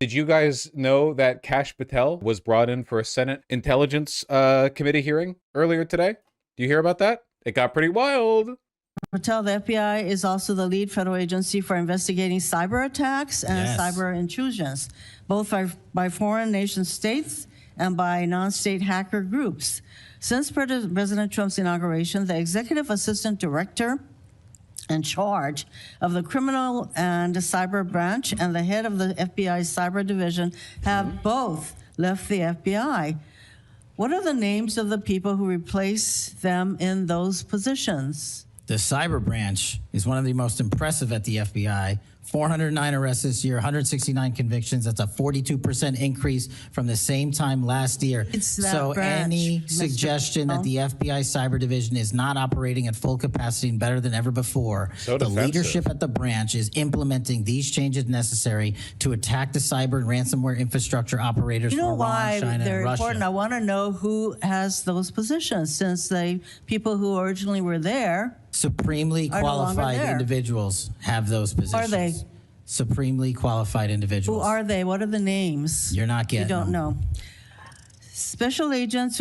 Did you guys know that Patel was brought in for a Senate Intelligence Committee hearing earlier today? Do you hear about that? It got pretty wild. Patel, the FBI is also the lead federal agency for investigating cyber attacks and cyber intrusions, both by foreign nation states and by non-state hacker groups. Since President Trump's inauguration, the executive assistant director in charge of the criminal and cyber branch and the head of the FBI's cyber division have both left the FBI. What are the names of the people who replace them in those positions? The cyber branch is one of the most impressive at the FBI. 409 arrests this year, 169 convictions. That's a 42% increase from the same time last year. So any suggestion that the FBI cyber division is not operating at full capacity and better than ever before, the leadership at the branch is implementing these changes necessary to attack the cyber and ransomware infrastructure operators. You know for why Iran, China, they're and important? Russia. I want to know who has those positions, since the people who originally were there Supremely qualified individuals have those positions. Are they? Supremely qualified individuals. Who are they? What are the names? You're not getting You don't know. Special agents.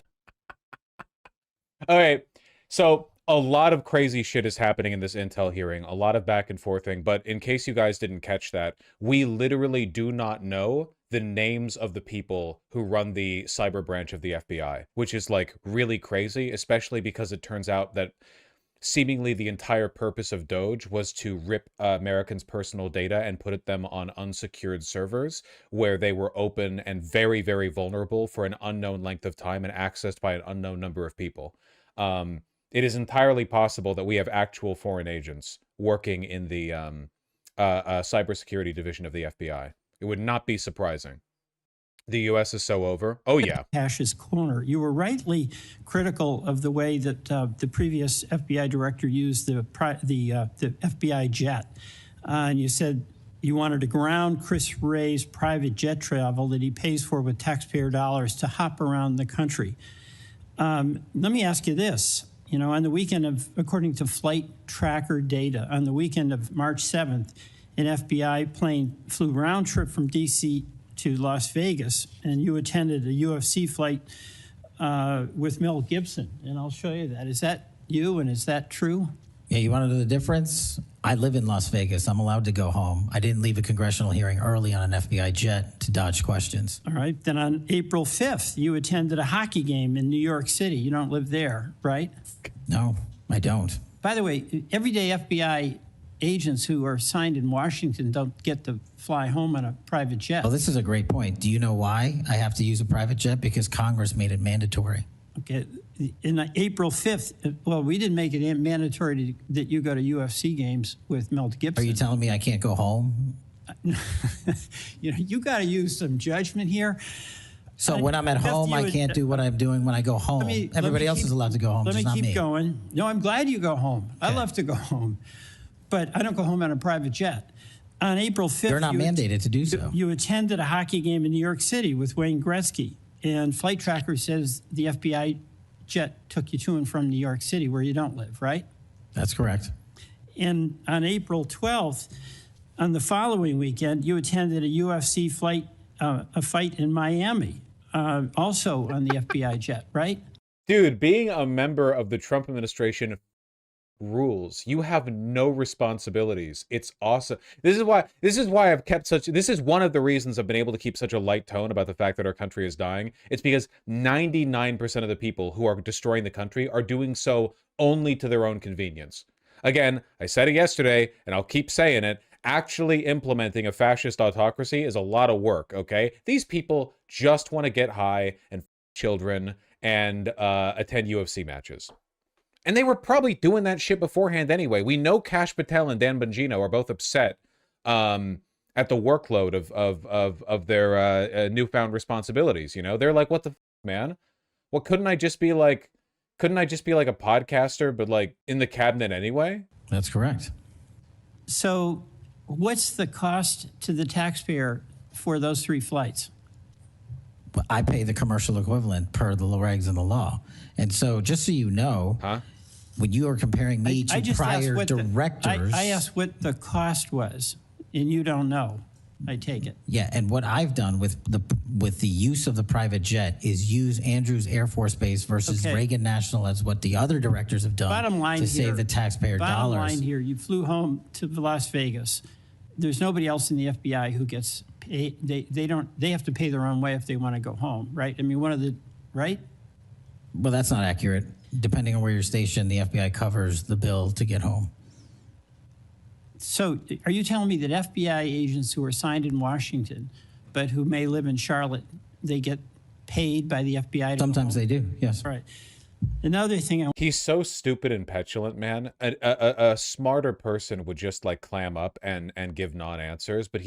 All right. So a lot of crazy shit is happening in this intel hearing, a lot of back and forthing. But in case you guys didn't catch that, we literally do not know the names of the people who run the cyber branch of the FBI, which is like really crazy, especially because it turns out that seemingly the entire purpose of Doge was to rip Americans' personal data and put them on unsecured servers where they were open and very, very vulnerable for an unknown length of time and accessed by an unknown number of people. It is entirely possible that we have actual foreign agents working in the cybersecurity division of the FBI. It would not be surprising. The U.S. is so over. Oh, yeah. Cash's corner. You were rightly critical of the way that the previous FBI director used the FBI jet. And you said you wanted to ground Chris Wray's private jet travel that he pays for with taxpayer dollars to hop around the country. Let me ask you this. You know, on the weekend of, according to flight tracker data, on the weekend of March 7th, an FBI plane flew round trip from D.C. to Las Vegas, and you attended a UFC fight with Mel Gibson, and I'll show you that. Is that you, and is that true? Yeah, you want to know the difference? I live in Las Vegas. I'm allowed to go home. I didn't leave a congressional hearing early on an FBI jet to dodge questions. All right. Then on April 5th, you attended a hockey game in New York City. You don't live there, right? No, I don't. By the way, everyday FBI agents who are assigned in Washington don't get to fly home on a private jet. Well, this is a great point. Do you know why I have to use a private jet? Because Congress made it mandatory. Okay. In April 5th, well, we didn't make it mandatory that you go to UFC games with Mel Gibson. Are you telling me I can't go home? You know, you got to use some judgment here. So when I'm at home, I can't do what I'm doing when I go home. Everybody else is allowed to go home, just not me. Let me keep going. No, I'm glad you go home. Okay. I love to go home. But I don't go home on a private jet. On April 5th, you're not mandated to do so. You attended a hockey game in New York City with Wayne Gretzky. And Flight Tracker says the FBI jet took you to and from New York City, where you don't live, right? That's correct. And on April 12th, on the following weekend, you attended a UFC a fight in Miami, also on the FBI jet, right? Dude, being a member of the Trump administration rules. You have no responsibilities. It's awesome. This is why I've kept this is one of the reasons I've been able to keep such a light tone about the fact that our country is dying. It's because 99% of the people who are destroying the country are doing so only to their own convenience. Again, I said it yesterday, and I'll keep saying it. Actually implementing a fascist autocracy is a lot of work, okay? These people just want to get high and children and attend UFC matches. And they were probably doing that shit beforehand anyway. We know Kash Patel and Dan Bongino are both upset at the workload of their newfound responsibilities. You know, they're like, "What the man? What couldn't I just be like? Couldn't I just be like a podcaster, but like in the cabinet anyway?" That's correct. So, what's the cost to the taxpayer for those 3 flights? I pay the commercial equivalent per the regs and the law. And so, just so you know, when you are comparing me to prior directors... I asked what the cost was, and you don't know. I take it. Yeah, and what I've done with the use of the private jet is use Andrews Air Force Base versus Reagan National as what the other directors have done Bottom line to here, save the taxpayer bottom dollars. line here, you flew home to Las Vegas. There's nobody else in the FBI who gets paid. They have to pay their own way if they want to go home, right? I mean, right? Well, that's not accurate. Depending on where you're stationed, the FBI covers the bill to get home. So are you telling me that FBI agents who are assigned in Washington, but who may live in Charlotte, they get paid by the FBI to Sometimes they do, yes. Right. Another thing He's so stupid and petulant, man. A smarter person would just like clam up and give non-answers, but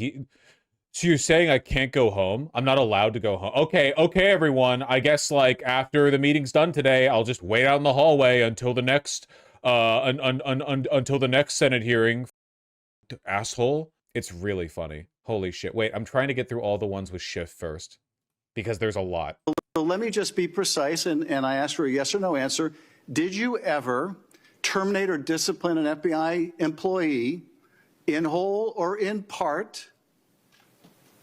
so you're saying I can't go home? I'm not allowed to go home. Okay, everyone. I guess like after the meeting's done today, I'll just wait out in the hallway until the next until the next Senate hearing. Asshole. It's really funny. Holy shit. Wait, I'm trying to get through all the ones with Schiff first because there's a lot. So let me just be precise, and I asked for a yes or no answer. Did you ever terminate or discipline an FBI employee in whole or in part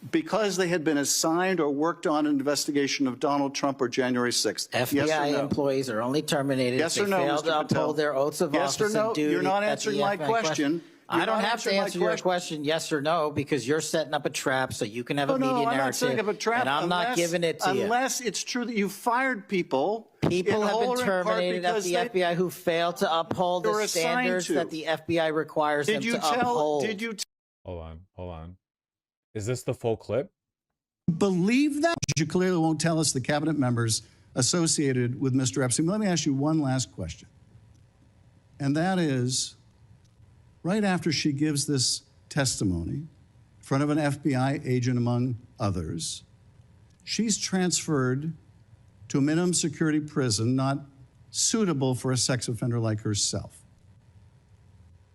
because they had been assigned or worked on an investigation of Donald Trump or January 6th? FBI yes or no? employees are only terminated Yes if or they no, fail Mr. to Patel? uphold their oaths of Yes or office no? and duty. You're not at the answering my FBI question. I don't have to answer your question yes or no because you're setting up a trap so you can have a media narrative. I'm not setting up a trap. And I'm not giving it to you. Unless it's true that you fired people. People have been terminated at the FBI who fail to uphold the standards that the FBI requires them to uphold. Hold on. Is this the full clip? Believe that? You clearly won't tell us the cabinet members associated with Mr. Epstein. Let me ask you one last question. And that is, right after she gives this testimony in front of an FBI agent, among others, she's transferred to a minimum security prison not suitable for a sex offender like herself.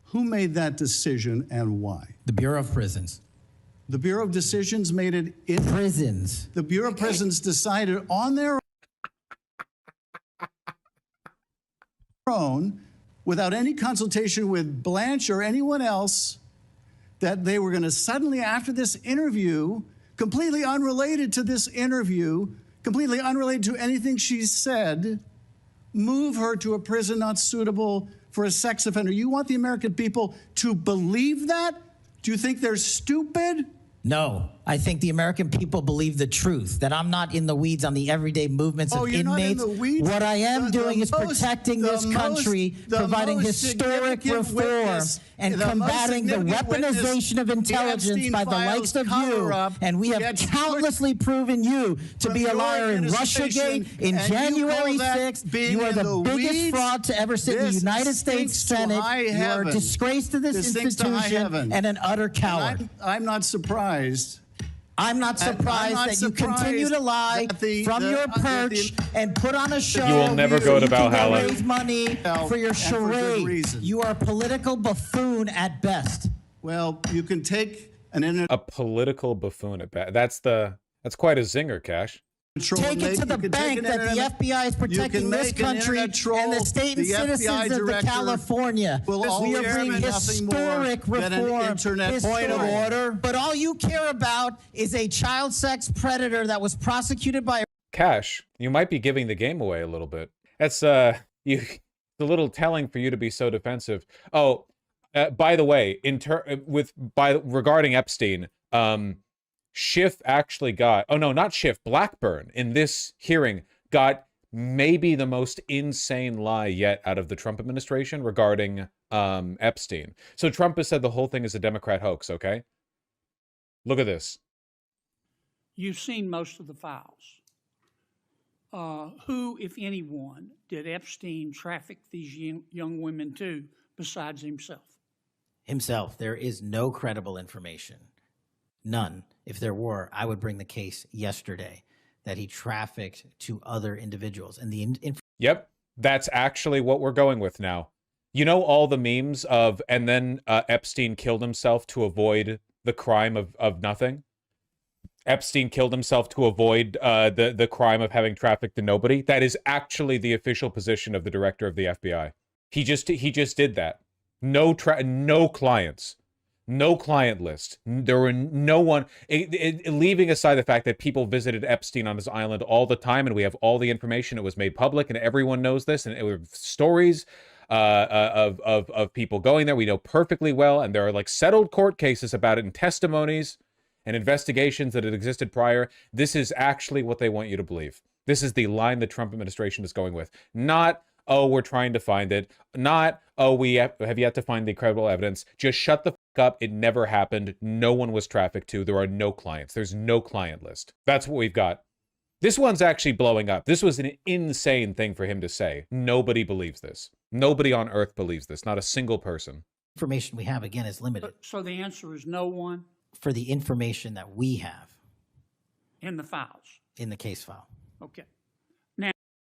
Who made that decision and why? The Bureau of Prisons. The Bureau of Decisions made it in prisons. The Bureau of Prisons decided on their own, without any consultation with Blanche or anyone else, that they were going to suddenly, after this interview, completely unrelated to this interview, completely unrelated to anything she said, move her to a prison not suitable for a sex offender. You want the American people to believe that? Do you think they're stupid? No, I think the American people believe the truth, that I'm not in the weeds on the everyday movements of you're inmates. Not in the weeds? What I am doing is protecting this country, providing historic reform, and combating the weaponization of intelligence by the likes of you. And we have countlessly proven you to be a liar in Russiagate, in January 6th. You are the biggest fraud to ever sit in the United States Senate. You are a disgrace to this institution and an utter coward. I'm not surprised. I'm not surprised that you continue to lie from your perch and put on a show. You will never go to Valhalla. Raise money for your charade. You are a political buffoon at best. Well, you can take a political buffoon at best. That's quite a zinger, Cash. Take it to the bank that the FBI is protecting this country and the state and citizens of California. We are bringing historic reform. Point of order. But all you care about is a child sex predator that was prosecuted by... Cash, you might be giving the game away a little bit. That's it's a little telling for you to be so defensive. Oh, by the way, regarding Epstein, Schiff actually got, oh no, not Schiff, Blackburn in this hearing got maybe the most insane lie yet out of the Trump administration regarding Epstein. So Trump has said the whole thing is a Democrat hoax, okay? Look at this. You've seen most of the files. Who, if anyone, did Epstein traffic these young women to besides himself? Himself. There is no credible information. None. If there were, I would bring the case yesterday that he trafficked to other individuals. And Yep, that's actually what we're going with now. You know all the memes of, and then Epstein killed himself to avoid the crime of nothing? Epstein killed himself to avoid the crime of having trafficked to nobody? That is actually the official position of the director of the FBI. He just did that. No clients. No client list. There were no one, leaving aside the fact that people visited Epstein on his island all the time, and we have all the information. It was made public, and everyone knows this, and it were stories of people going there. We know perfectly well, and there are like settled court cases about it and testimonies and investigations that had existed prior. This is actually what they want you to believe. This is the line the Trump administration is going with. Not, oh, we're trying to find it. Not, oh, we have yet to find the credible evidence. Just shut the fuck up. It never happened. No one was trafficked to. There are no clients. There's no client list. That's what we've got. This one's actually blowing up. This was an insane thing for him to say. Nobody believes this. Nobody on earth believes this. Not a single person. Information we have, again, is limited. So the answer is no one For the information that we have in the files. in the case file. Okay.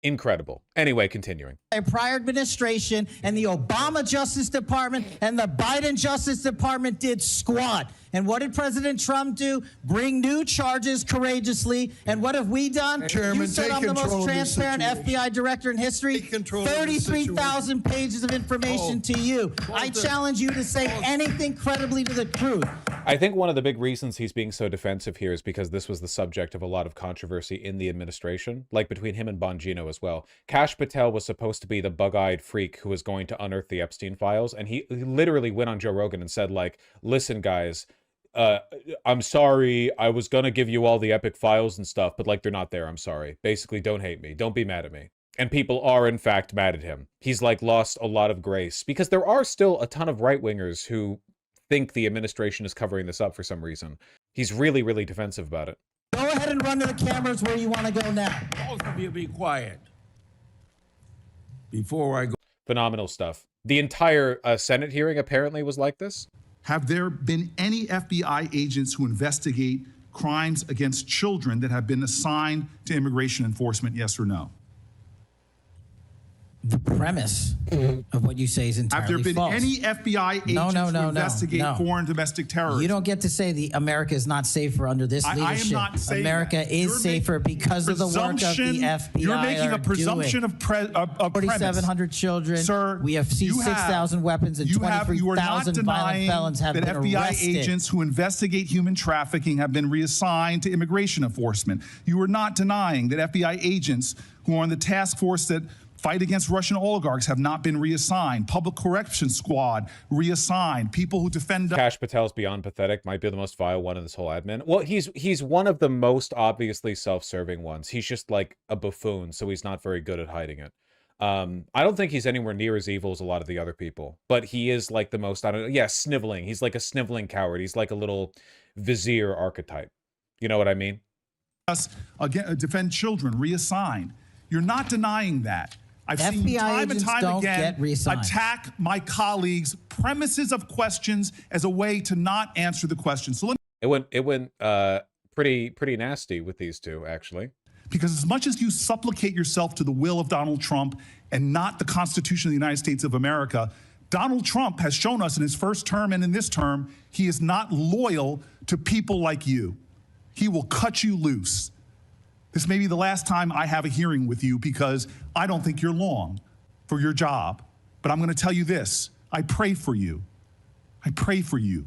Incredible. Anyway, continuing. A prior administration and the Obama Justice Department and the Biden Justice Department did squat. And what did President Trump do? Bring new charges courageously. And what have we done? Chairman, You said I'm the most transparent FBI director in history. 33,000 pages of information to you. I challenge you to say anything credibly to the truth. I think one of the big reasons he's being so defensive here is because this was the subject of a lot of controversy in the administration, like between him and Bongino as well. Kash Patel was supposed to be the bug-eyed freak who was going to unearth the Epstein files, and he literally went on Joe Rogan and said, like, listen, guys, I'm sorry, I was gonna give you all the epic files and stuff, but like, they're not there, I'm sorry. Basically, don't hate me. Don't be mad at me. And people are, in fact, mad at him. He's, like, lost a lot of grace, because there are still a ton of right-wingers who think the administration is covering this up for some reason. He's really, really defensive about it. Go ahead and run to the cameras where you want to go now. Both of you be quiet before I go. Phenomenal stuff. The entire Senate hearing apparently was like this. Have there been any FBI agents who investigate crimes against children that have been assigned to immigration enforcement, yes or no? The premise of what you say is entirely Have there been false. any FBI agents who investigate foreign domestic terrorism? You don't get to say the America is not safer under this leadership. I am not saying America that. is You're safer because of the work of the FBI. You're making a presumption of premise. 4,700 children. Sir, we have seized 6,000 weapons and 23,000 violent felons have been FBI arrested. agents who investigate human trafficking have been reassigned to immigration enforcement. You are not denying that FBI agents who are on the task force that fight against Russian oligarchs have not been reassigned. Public Correction Squad reassigned. People who defend... Kash Patel's beyond pathetic. Might be the most vile one in this whole admin. Well, he's one of the most obviously self-serving ones. He's just like a buffoon, so he's not very good at hiding it. I don't think he's anywhere near as evil as a lot of the other people, but he is like the most, I don't know, yeah, sniveling. He's like a sniveling coward. He's like a little vizier archetype. You know what I mean? Again, defend children, reassigned. You're not denying that. I've seen FBI time and agents time don't again get reassigned. attack my colleagues' premises of questions as a way to not answer the question. So let me it went pretty nasty with these two, actually. Because as much as you supplicate yourself to the will of Donald Trump and not the Constitution of the United States of America, Donald Trump has shown us in his first term and in this term, he is not loyal to people like you. He will cut you loose. This may be the last time I have a hearing with you because I don't think you're long for your job. But I'm going to tell you this. I pray for you. I pray for you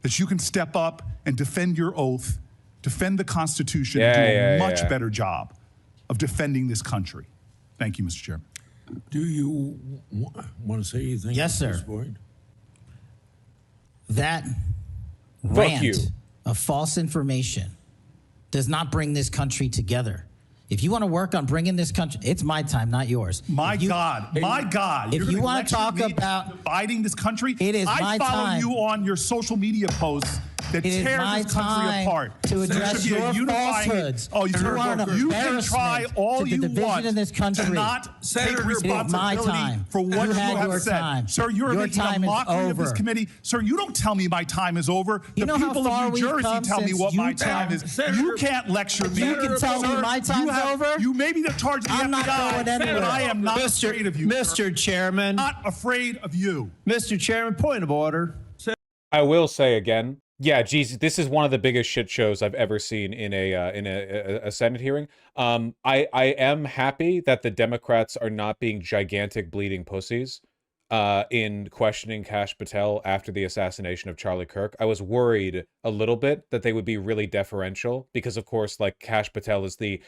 that you can step up and defend your oath, defend the Constitution, and do a much better job of defending this country. Thank you, Mr. Chairman. Do you want to say anything? Yes, sir. At this point? That Fuck rant you. of false information does not bring this country together. If you want to work on bringing this country, it's my time, not yours. My God. If you want to talk about dividing this country, it is I my follow time. you on your social media posts that It is tears my this country time apart. to address There should be a your unifying- falsehoods. Oh, You are an you can try embarrassment all to the you division want in this country. to not take Senator, it is my responsibility time. for what You you had have your said. time. Sir, you're Your making a time is mockery of this over. committee. Sir, you don't tell me my time is over. You The know how people far of New we've Jersey come tell me since what my Utah? time is. Senator, You can't lecture me. You can tell me Sir, my time's over? You may be the charge of the I'm not FBI, going anywhere. but I am not afraid of you. sir. Mr. Chairman, Not afraid of you. Mr. Chairman, point of order. I will say again, yeah, geez, this is one of the biggest shit shows I've ever seen in a Senate hearing. I am happy that the Democrats are not being gigantic bleeding pussies. in questioning Kash Patel after the assassination of Charlie Kirk. I was worried a little bit that they would be really deferential because, of course, like Kash Patel is the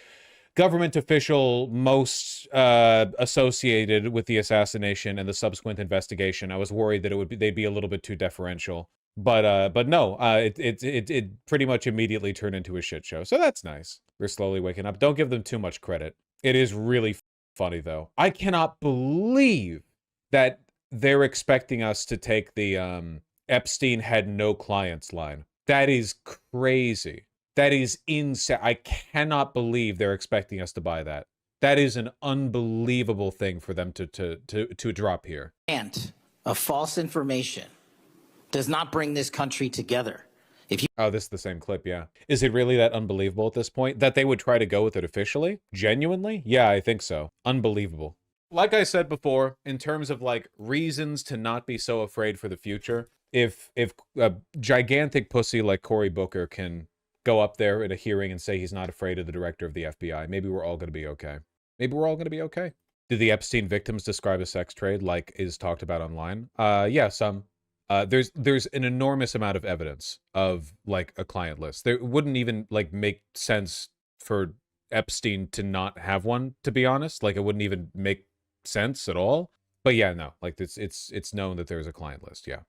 government official most associated with the assassination and the subsequent investigation. I was worried that they'd be a little bit too deferential. But no, it pretty much immediately turned into a shit show. So that's nice. They're slowly waking up. Don't give them too much credit. It is really funny though. I cannot believe that they're expecting us to take the Epstein had no clients line. That is crazy. That is insane. I cannot believe they're expecting us to buy that. That is an unbelievable thing for them to drop here. And of false information does not bring this country together. Oh, this is the same clip, yeah. Is it really that unbelievable at this point that they would try to go with it officially? Genuinely? Yeah, I think so. Unbelievable. Like I said before, in terms of like reasons to not be so afraid for the future, if a gigantic pussy like Cory Booker can go up there at a hearing and say he's not afraid of the director of the FBI, maybe we're all going to be okay. Maybe we're all going to be okay. Do the Epstein victims describe a sex trade like is talked about online? Yeah, some. There's an enormous amount of evidence of like a client list. There wouldn't even like make sense for Epstein to not have one, to be honest. Like it wouldn't even make sense at all. But yeah, no, like it's known that there's a client list. Yeah.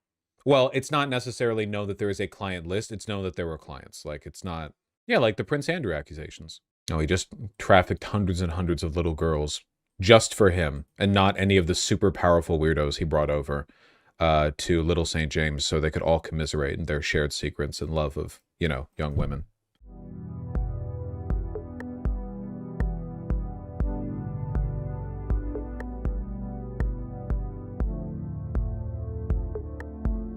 Well, it's not necessarily known that there is a client list. It's known that there were clients. Like it's not, yeah, like the Prince Andrew accusations. No, he just trafficked hundreds and hundreds of little girls just for him and not any of the super powerful weirdos he brought over to Little St. James so they could all commiserate in their shared secrets and love of, you know, young women.